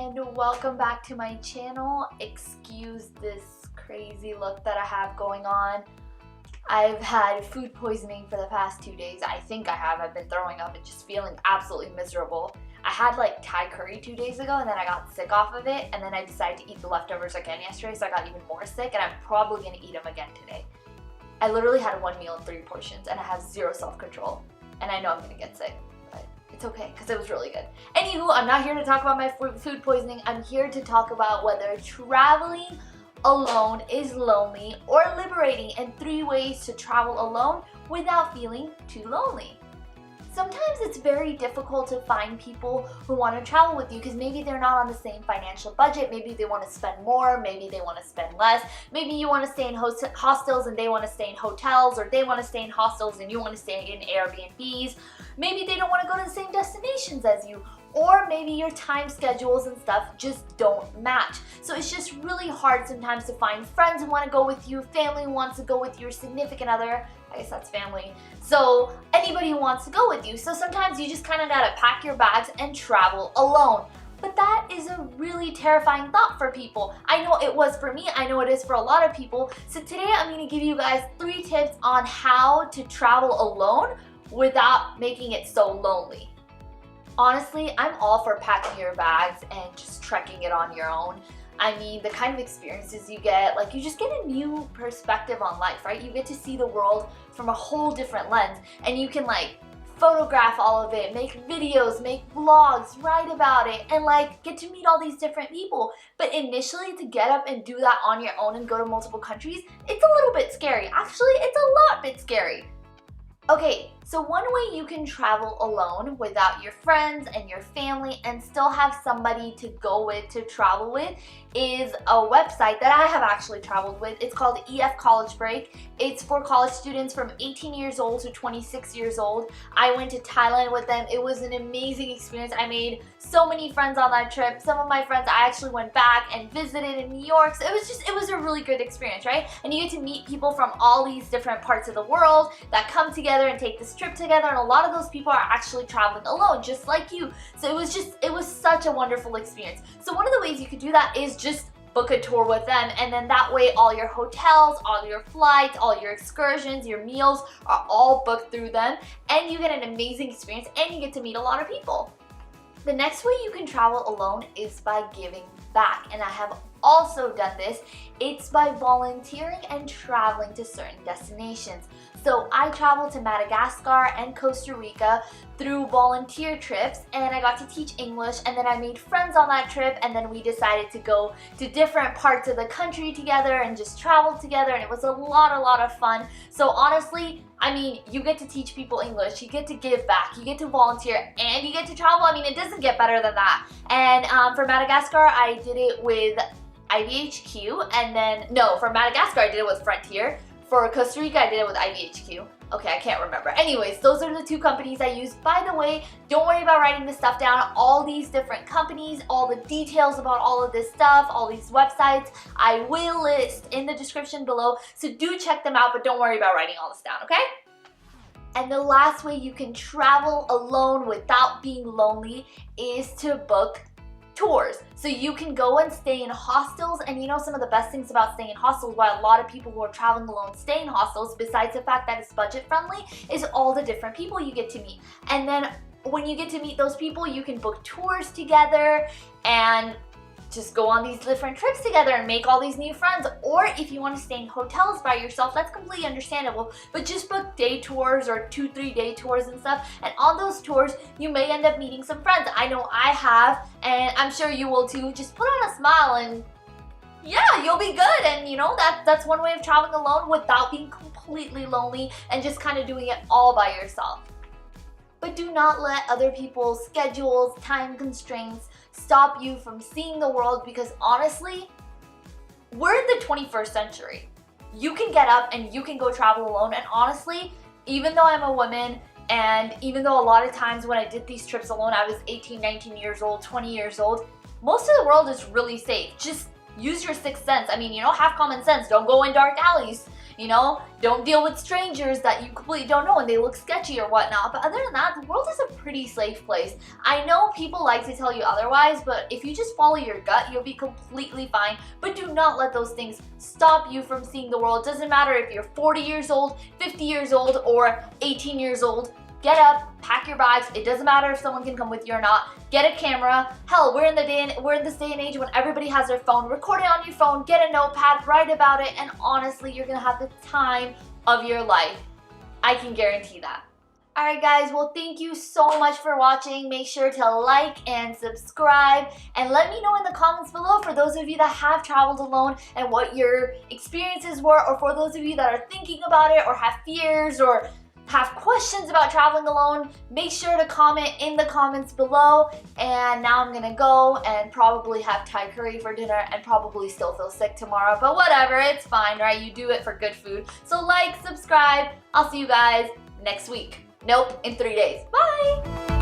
and welcome back to my channel. Excuse this crazy look that I have going on. I've had food poisoning for the past 2 days. I think I have. I've been throwing up and just feeling absolutely miserable. I had like Thai curry 2 days ago and then I got sick off of it, and then I decided to eat the leftovers again yesterday, so I got even more sick, and I'm probably gonna eat them again today. I literally had one meal in 3 portions and I have zero self-control, and I know I'm gonna get sick. It's okay, because it was really good. Anywho, I'm not here to talk about my food poisoning. I'm here to talk about whether traveling alone is lonely or liberating, and 3 ways to travel alone without feeling too lonely. Sometimes it's very difficult to find people who want to travel with you because maybe they're not on the same financial budget, maybe they want to spend more, maybe they want to spend less, maybe you want to stay in hostels and they want to stay in hotels, or they want to stay in hostels and you want to stay in Airbnbs. Maybe they don't want to go to the same destinations as you, or maybe your time schedules and stuff just don't match. So it's just really hard sometimes to find friends who want to go with you, family who wants to go with your significant other. I guess that's family. So anybody who wants to go with you. So sometimes you just kind of gotta pack your bags and travel alone. But that is a really terrifying thought for people. I know it was for me, I know it is for a lot of people. So today I'm gonna give you guys 3 tips on how to travel alone without making it so lonely. Honestly, I'm all for packing your bags and just trekking it on your own. I mean, the kind of experiences you get, like you just get a new perspective on life, right? You get to see the world from a whole different lens, and you can like photograph all of it, make videos, make vlogs, write about it, and like get to meet all these different people. But initially, to get up and do that on your own and go to multiple countries, it's a little bit scary. Actually, it's a lot bit scary. Okay, so one way you can travel alone without your friends and your family and still have somebody to go with, to travel with, is a website that I have actually traveled with. It's called EF College Break. It's for college students from 18 years old to 26 years old. I went to Thailand with them. It was an amazing experience. I made so many friends on that trip. Some of my friends, I actually went back and visited in New York. So it was a really good experience, right? And you get to meet people from all these different parts of the world that come together and take this trip together, and a lot of those people are actually traveling alone just like you. So it was such a wonderful experience. So one of the ways you could do that is just book a tour with them, and then that way all your hotels, all your flights, all your excursions, your meals are all booked through them, and you get an amazing experience and you get to meet a lot of people. The next way you can travel alone is by giving back, and I have also done this. It's by volunteering and traveling to certain destinations. So I traveled to Madagascar and Costa Rica through volunteer trips, and I got to teach English, and then I made friends on that trip, and then we decided to go to different parts of the country together and just travel together, and it was a lot of fun. So honestly, I mean, you get to teach people English, you get to give back, you get to volunteer, and you get to travel. I mean, it doesn't get better than that. And for Madagascar, I did it with IVHQ, and then, no, for Madagascar, I did it with Frontier. For Costa Rica, I did it with IVHQ. Okay, I can't remember. Anyways, those are the 2 companies I used. By the way, don't worry about writing this stuff down. All these different companies, all the details about all of this stuff, all these websites, I will list in the description below. So do check them out, but don't worry about writing all this down, okay? And the last way you can travel alone without being lonely is to book tours. So you can go and stay in hostels, and you know, some of the best things about staying in hostels, why a lot of people who are traveling alone stay in hostels, besides the fact that it's budget friendly, is all the different people you get to meet. And then when you get to meet those people, you can book tours together and just go on these different trips together and make all these new friends. Or if you want to stay in hotels by yourself, that's completely understandable, but just book day tours or 2-3 day tours and stuff, and on those tours you may end up meeting some friends. I know I have, and I'm sure you will too. Just put on a smile and yeah, you'll be good. And you know, that's one way of traveling alone without being completely lonely and just kind of doing it all by yourself. But do not let other people's schedules, time constraints stop you from seeing the world, because honestly, we're in the 21st century. You can get up and you can go travel alone, and honestly, even though I'm a woman, and even though a lot of times when I did these trips alone, I was 18, 19 years old, 20 years old, most of the world is really safe. Just use your 6th sense. I mean, you know, have common sense. Don't go in dark alleys. You know, don't deal with strangers that you completely don't know and they look sketchy or whatnot. But other than that, the world is a pretty safe place. I know people like to tell you otherwise, but if you just follow your gut, you'll be completely fine. But do not let those things stop you from seeing the world. It doesn't matter if you're 40 years old, 50 years old, or 18 years old. Get up, pack your bags. It doesn't matter if someone can come with you or not. Get a camera. Hell, we're in this day and age when everybody has their phone. Record it on your phone, get a notepad, write about it, and honestly, you're gonna have the time of your life. I can guarantee that. Alright guys, well thank you so much for watching. Make sure to like and subscribe and let me know in the comments below for those of you that have traveled alone and what your experiences were, or for those of you that are thinking about it or have fears or have questions about traveling alone. Make sure to comment in the comments below. And now I'm gonna go and probably have Thai curry for dinner and probably still feel sick tomorrow, but whatever, it's fine, right? You do it for good food. So like, subscribe. I'll see you guys next week. Nope, in 3 days. Bye!